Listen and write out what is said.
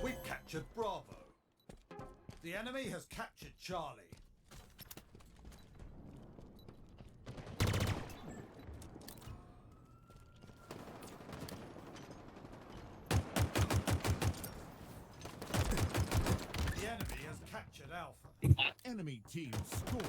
We've captured Bravo. The enemy has captured Charlie. The enemy has captured Alpha. Enemy team score.